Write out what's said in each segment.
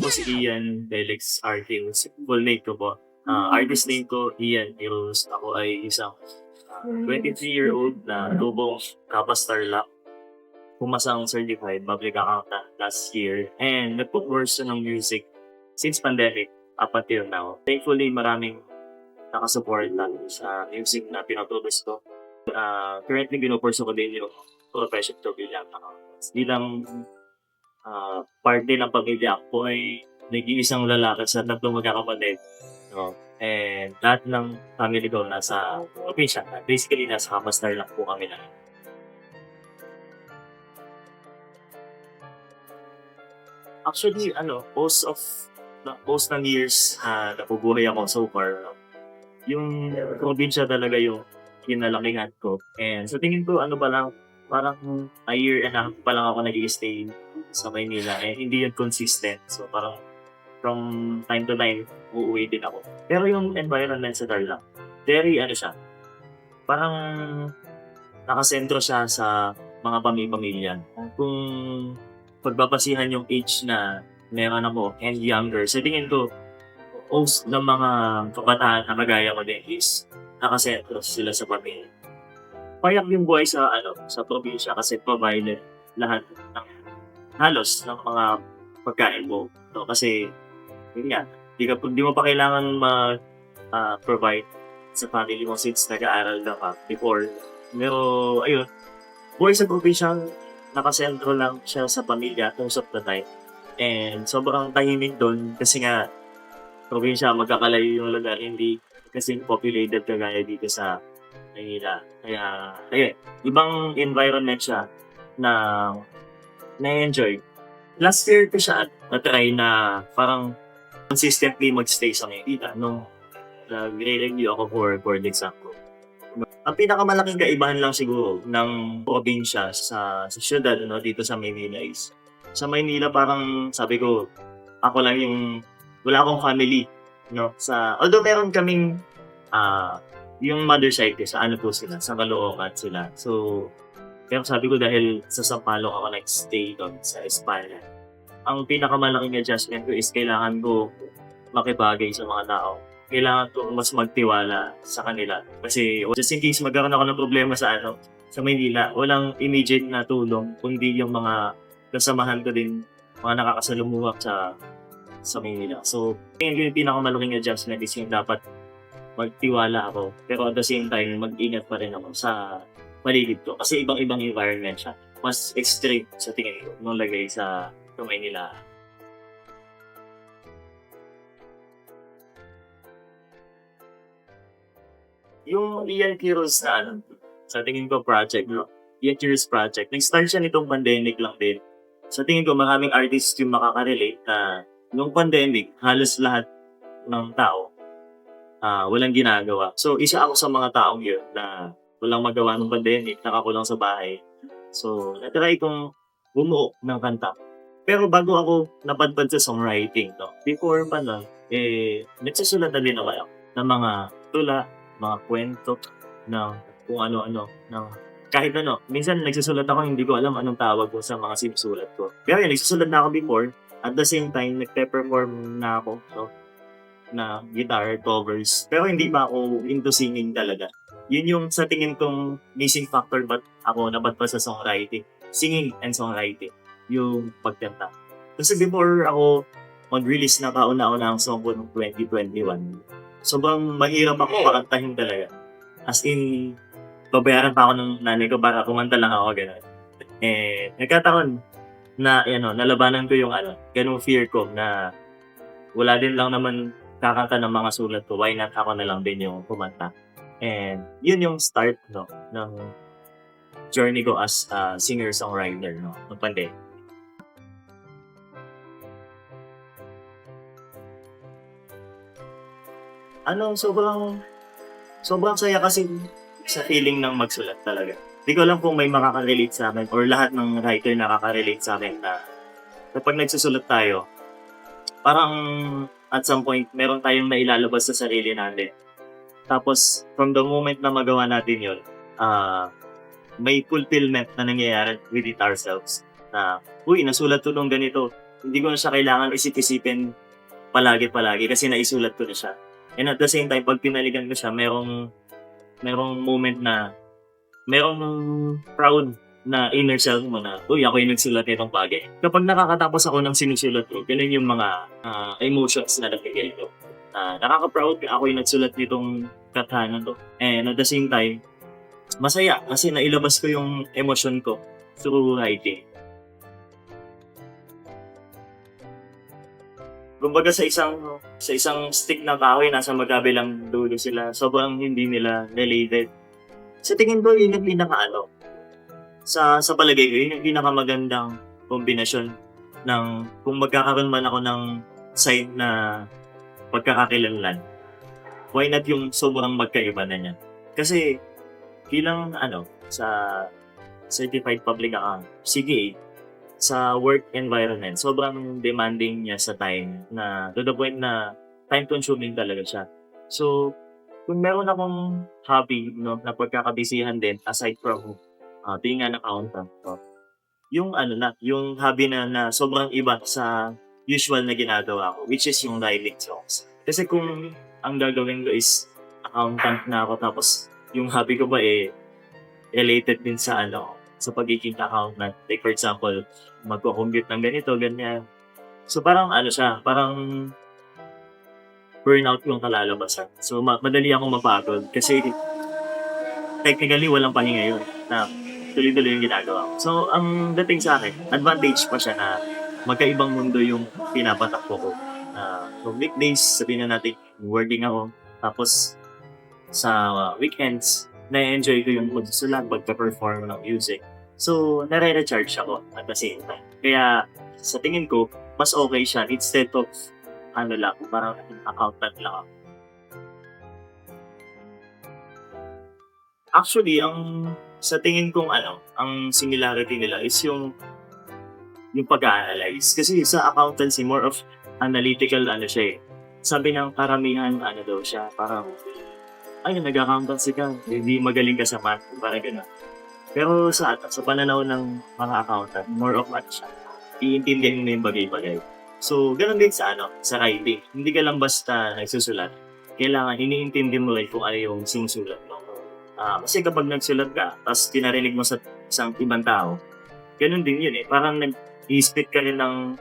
po si Ian Felix Artius. Full name ko po. Artist name ko, Ian Heroes. Ako ay isang 23-year-old na tubong Kappa Starlock. Pumasang certified public accountant last year. And nagpo-course ng music since pandemic up until now. Thankfully, maraming nakasuporta sa music na pinatubos ko. Currently, binupurso ko din yung profession ko bilang accountants. Bilang part din ng pamilya ko ay nag-iisang lalaki sa tatlong magkakapatid. No? And lahat ng family ko nasa probinsya. Basically, nasa Kapastar lang po kami lahat. Actually, most ng years nabubuhay ako so far, yung probinsya talaga yung kinalakihan ko. And sa tingin ko, parang a year and a half pa lang ako nag-i-stay sa Maynila. And hindi yun consistent. So parang from time to time, uuwi din ako. Pero yung environment sa Tarlac, very parang nakasentro siya sa mga pamilya. Kung pagbabasihan yung age na meron ako and younger, sa tingin ko, most ng mga kabataan na kagaya ko din is nakasentro sila sa pamilya. Payak yung buhay sa probinsya kasi provided lahat ng halos ng mga pagkain mo. No? Kasi yun nga, di mo pa kailangan provide sa family mo since nag-aaral na ka before. Pero ayun, buhay sa probinsya, nakasentro lang siya sa pamilya most of the time. And sobrang tahimik doon kasi nga probinsya, magkakalayo yung lugar, hindi kasi populated kagaya dito sa Manila. Kaya, ibang environment siya na na-enjoy. Last year ko siya na-try na parang consistently magstay sa Manila nung nag-review ako for board exam ko. Ang pinakamalaking kaibahan lang siguro ng probinsya sa syudad dito sa Manila is sa Manila parang sabi ko ako lang wala akong family although meron kaming yung mother side ko sa sa Caloocan sila. So pero sabi ko dahil sa Sampaloc ako nag-stay doon sa Espanya. Ang pinakamalaking adjustment ko is kailangan ko makibagay sa mga tao. Kailangan ko mas magtiwala sa kanila. Kasi just in case magkaroon ako ng problema sa Maynila, walang immediate na tulong, kundi yung mga kasamahan ko din, mga nakakasalumuha sa Maynila. So, yung pinakamalaking adjustment is yung dapat magtiwala ako. Pero at the same time, mag-ingat pa rin ako sa paligid ko. Kasi ibang-ibang environment siya. Mas extreme sa tingin ko nung lagay sa Maynila. Yung Ian Heroes na sa tingin ko project, Ian Heroes project, nag-start siya nitong pandemic lang din. Sa tingin ko maraming artists yung makaka-relate na nung pandemic, halos lahat ng tao walang ginagawa. So isa ako sa mga taong yun na walang magawa ng pandemic, nakakulong sa bahay. So natry kong bumuo ng kanta. Pero bago ako napadpad sa songwriting, before pa lang, nagsusulat na din ako ng mga tula, mga kwento, ng kung ano-ano, ng kahit ano. Minsan nagsusulat ako, hindi ko alam anong tawag ko sa mga sinusulat ko. Pero yun, nagsusulat na ako before. At the same time, nagpe-perform na ako, na guitar covers. Pero hindi pa ako into singing talaga. Yun yung sa tingin kong missing factor ba't ako napadpad sa songwriting. Singing and songwriting. Yung pagkanta. Kasi before ako mag-release na kauna-una ang song ko noong 2021, sobrang mahirap ako pakantahin talaga. As in, babayaran pa ako ng nanay ko para kumanta lang ako, gano'n. Nagkataon na, nalabanan ko yung ganung fear ko na wala din lang naman kakanta ng mga sulat ko. Why not ako na lang din yung kumanta? And yun yung start, ng journey ko as a singer-songwriter, ng pandemic. Sobrang saya kasi sa feeling ng magsulat talaga. Di ko alam kung may makaka-relate sa akin or lahat ng writer nakaka-relate sa akin na kapag nagsusulat tayo, parang at some point, meron tayong mailalabas sa sarili natin. Tapos, from the moment na magawa natin yun, may fulfillment na nangyayari within ourselves. Na, nasulat ko nung ganito. hindi ko na siya kailangan isip-isipin palagi-palagi kasi naisulat ko na siya. And at the same time, pag pinalikan ko siya, merong moment na merong proud na inner self mo na, uy, ako yung nagsulat nitong bagay. Kapag nakakatapos ako ng sinusulat ko, ganun yung mga emotions na nabigay ko. Nakaka-proud ako yung nagsulat nitong kathanan to. And at the same time, masaya kasi nailabas ko yung emosyon ko through writing. Kumbaga sa isang stick na kahoy, nasa magkabilang dulo sila. Sobrang hindi nila related. Sa tingin ko, yun yung sa palagay ko, yun yung pinakamagandang kombinasyon ng kung magkakaroon man ako ng side na pagkakakilanlan. Why not yung sobrang magkaiba na niya? Kasi bilang sa certified public account, sige, sa work environment, sobrang demanding niya sa time na to the point na time-consuming talaga siya. So, kung meron akong hobby na pagkakabisihan din aside from being an accountant, yung yung hobby na sobrang iba sa usual na ginagawa ko, which is yung writing songs. Kasi kung ang gagawin ko is accountant na ako tapos yung hobby ko ba related din sa sa pagiging accountant. Like for example, magko-compute ng ganito, ganyan. So parang siya, parang burnout yung kalalabasan. So madali akong mapagod kasi technically walang pahinga yun na tuloy-tuloy yung ginagawa ko. So ang dating sa akin, advantage pa siya na magkaibang mundo yung pinapatakbo ko. So weekdays, sabihin na natin, working ako. Tapos sa weekends, na-enjoy ko yung pagsusulat, pagka-perform ng music. So, nare-recharge ako at the same time. Kaya, sa tingin ko, mas okay siya instead of, parang accountant lang ako. Actually, sa tingin kong ang similarity nila is yung pag-a-analyze. Kasi sa accountancy, more of analytical siya eh. Sabi ng karamihan, daw siya, parang nag-accountancy ka, hindi magaling ka sa math, parang gano'n. Pero sa pananaw ng mga accountant, more of siya, iintindihan mo yung bagay-bagay. So, gano'n din sa writing. Hindi ka lang basta nagsusulat. Kailangan iniintindi mo rin kung ano yung sinusulat mo. Kasi kapag nagsulat ka, tapos pinarinig mo sa isang ibang tao, gano'n din yun eh. Parang nag-i-spit ka rin ng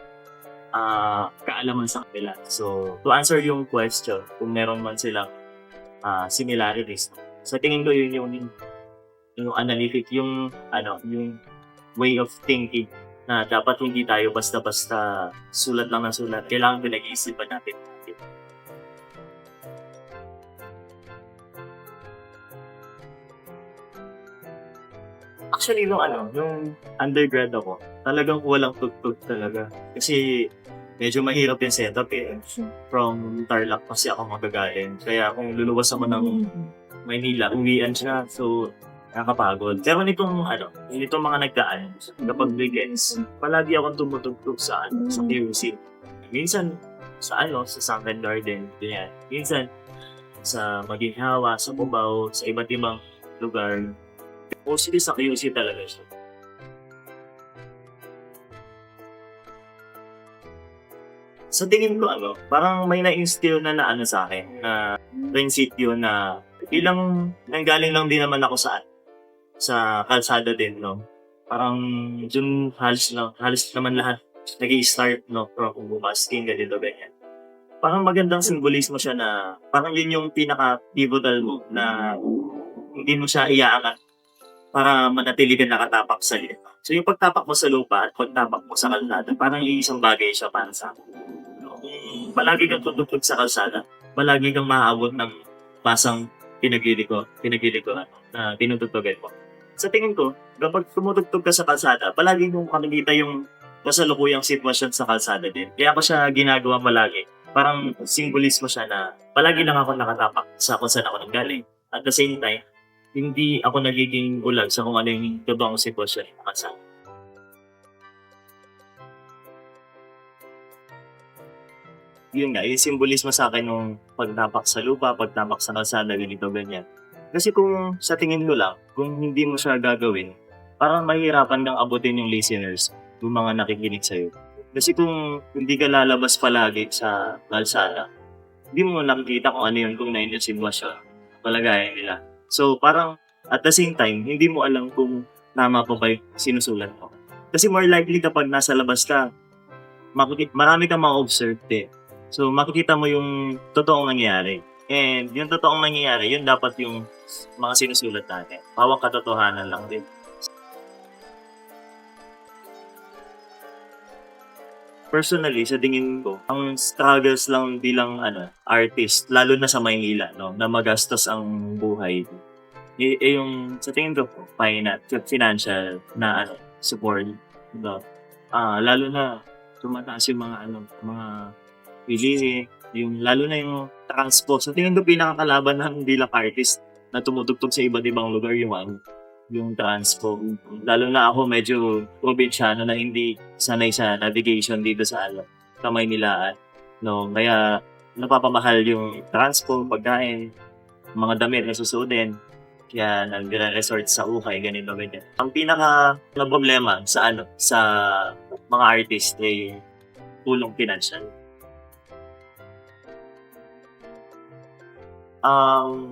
kaalaman sa kanila. So, to answer yung question, kung meron man silang similarities. Sa tingin ko yun yung analytic, yung way of thinking na dapat hindi tayo basta-basta sulat lang ng sulat. Kailangan pinag-iisipan natin. Actually, yung undergrad ako, talagang walang tugtog talaga. Kasi medyo mahirap yung setup eh. From Tarlac kasi ako magagaling. Kaya kung luluwas ako ng Maynila, uwian siya. So, nakakapagod. Pero nitong mga nagdaan, kapag weekends, palagi akong tumutugtog sa QC. Minsan, sa Sunken Garden, ganyan. Minsan, sa Maginhawa, sa Cubao, sa iba't ibang lugar. Mostly sa QC talaga siya. Sa tingin ko parang may na-instill na sa akin na prinsipyo na ilang nanggaling lang din naman ako sa kalsada din, no? Parang dun halos naman lahat nag-i-start, no? From busking, ganito, ganyan. Parang magandang simbolismo siya na parang yun yung pinaka-pivotal mo na hindi mo siya iaangat para manatili ka nakatapak sa lupa. So yung pagtapak mo sa lupa at pagtapak mo sa kalsada, parang iisang bagay siya para sa akin. Palagi kang tutugtog sa kalsada, palagi kang maaabot ng pasang pinagili ko na tinutugtogan mo. Sa tingin ko, kapag tumutugtog ka sa kalsada, palagi mong makikita yung kasalukuyang sitwasyon sa kalsada din. Kaya ako siya ginagawa palagi. Parang simbolismo siya na palagi lang ako nakatapak sa kung saan ako nanggaling. At the same time, hindi ako nagiging bulag sa kung ano yung totoong sitwasyon ng kalsada. Yun nga, yung simbolismo sa akin nung pagtapak sa lupa, pagtapak sa kalsada, ganito, ganyan. Kasi kung sa tingin mo lang, kung hindi mo siya gagawin, parang mahirapan kang abutin yung listeners, yung mga nakikinig sa'yo. Kasi kung hindi ka lalabas palagi sa kalsada, hindi mo nakikita kung ano yung tunay na sitwasyon, kalagayan nila. So, parang at the same time, hindi mo alam kung tama pa ba yung sinusulat mo. Kasi more likely kapag nasa labas ka, marami kang ma-observe eh. So, makikita mo yung totoong nangyayari. And yung totoong nangyayari, yun dapat yung mga sinusulat natin. Pawang katotohanan lang din. Personally, sa tingin ko, ang struggles lang bilang artist, lalo na sa Maynila, no, na magastos ang buhay. Yung sa tingin ko, financial na support, diba? Lalo na tumataas yung mga bilihin, yung lalo na yung transport. Sa tingin ko pinakakalaban ng bilang artist na tumutugtog sa iba't ibang lugar yung transpo. Lalo na ako medyo probinsyano na hindi sanay sa navigation dito sa Maynilaan. No, kaya napapamahal yung transpo, pagkain, mga damit na susuotin. Kaya nagre-resort sa ukay, ganito ganyan. Ang pinaka na problema sa mga artist ay tulong pinansyal.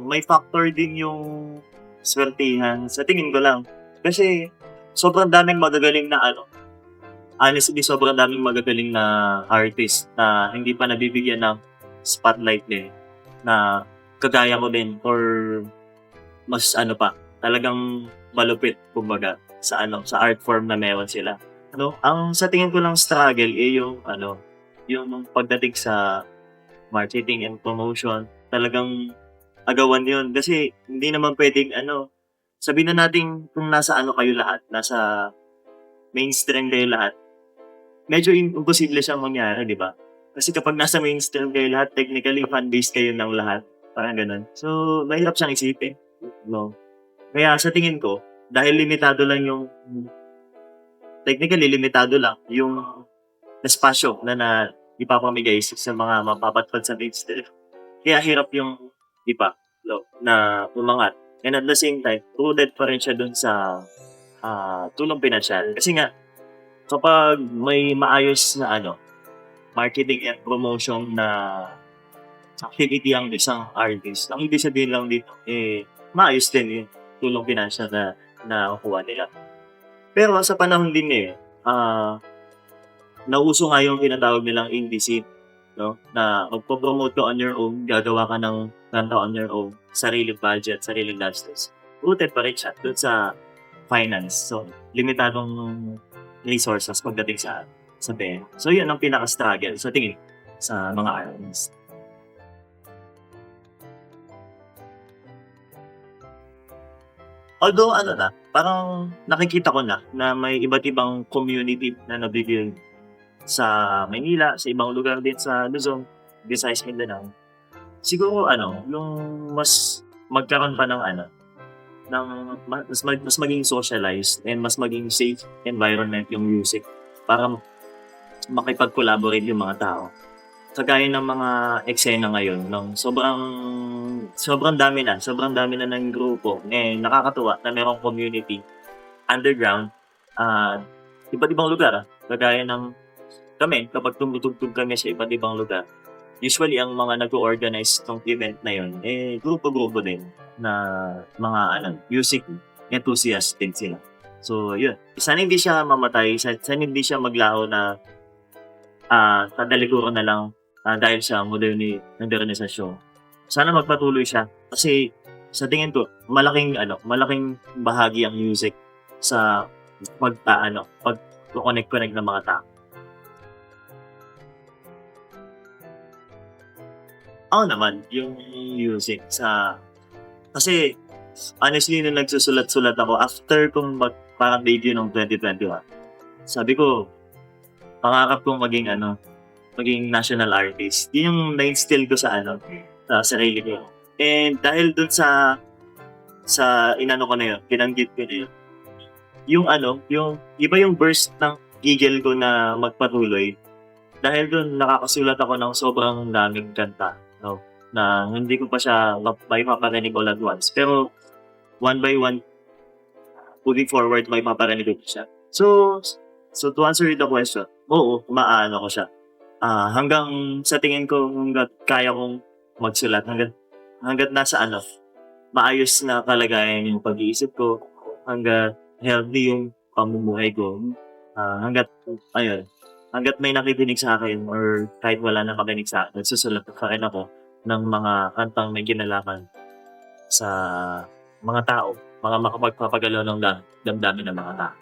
May factor din yung swertihan sa tingin ko lang. Kasi sobrang daming magagaling na honestly, sobrang daming magagaling na artist na hindi pa nabibigyan ng spotlight din na kagaya ko din or mas talagang malupit kumbaga sa art form na meron sila. Ang sa tingin ko lang struggle yung pagdating sa marketing and promotion, talagang agawan 'yun kasi hindi naman pwedeng sabihin na natin kung nasa kayo lahat, nasa mainstream kayo lahat, medyo imposible siyang mangyari, 'di ba? Kasi kapag nasa mainstream kayo lahat, technically fan base kayo ng lahat, parang gano'n. So, mahirap siyang isipin, no? Kaya sa tingin ko, dahil technically limitado lang yung espasyo na ipapamigay sa mga mapapatpad sa mainstream. Kaya hirap yung na umangat. And at the same time, rooted pa rin siya dun sa tulong pinansyal. Kasi nga, kapag may maayos na marketing and promotion na activity ang isang artist, ang ibig sabihin lang dito, maayos din yung tulong pinansyal na nakukuha nila. Pero sa panahon din nauso nga yung tinatawag nilang indie scene, no? Na magpo-promote ka on your own, gagawa ka ng kanta on your own, sariling budget, sariling gastos. Rooted pa rin siya dun sa finance. So, limitadong resources pagdating sa pera. So, yun ang pinaka-struggle sa tingin sa mga artists. Although parang nakikita ko na may iba't ibang community na nabigyan sa Maynila, sa ibang lugar din sa Luzon, Visayas, Mindanao. Siguro yung mas magkaroon pa ng mas maging socialized and mas maging safe environment yung music para makipag-collaborate yung mga tao. Kagaya ng mga eksena ngayon, sobrang dami na ng grupo. Nakakatuwa na merong community underground, iba't ibang lugar. Kagaya ng kami, kapag tumutugtog kami sa iba't ibang lugar, usually ang mga nag-organize ng event na yun, grupo-grupo din na mga music enthusiast din sila. So, yun. Sana hindi siya mamatay, sana hindi siya maglaho na tadalikuran na lang dahil sa modernisasyon. Sana magpatuloy siya kasi sa tingin ko, malaking bahagi ang music sa pag-connect ng mga tao. Ako naman, yung music kasi honestly nung nagsusulat-sulat ako after kong parang debut ng 2021, sabi ko, pangarap kong maging national artist. Yun yung na-instill ko sa sarili ko. And dahil dun sa ko na yun, binanggit ko na yun, yung iba yung burst ng gigil ko na magpatuloy. Dahil dun, nakakasulat ako ng sobrang daming kanta, no? Na hindi ko pa siya mapaparinig all at once. Pero, one by one, moving forward, may mapaparinig ko siya. So to answer the question, Oo, maano ko siya. Hanggang sa tingin ko hangga't kaya kong magsulat, hangga't nasa ano, maayos na kalagayan yung pag-iisip ko, hangga't healthy yung pamumuhay ko, hangga't ayun, hangga't may nakikinig sa'kin or kahit wala na makinig sa'kin, nagsusulat pa rin ako ng mga kantang may kinalaman sa mga tao, mga makapagpapagalaw ng damdamin ng mga tao.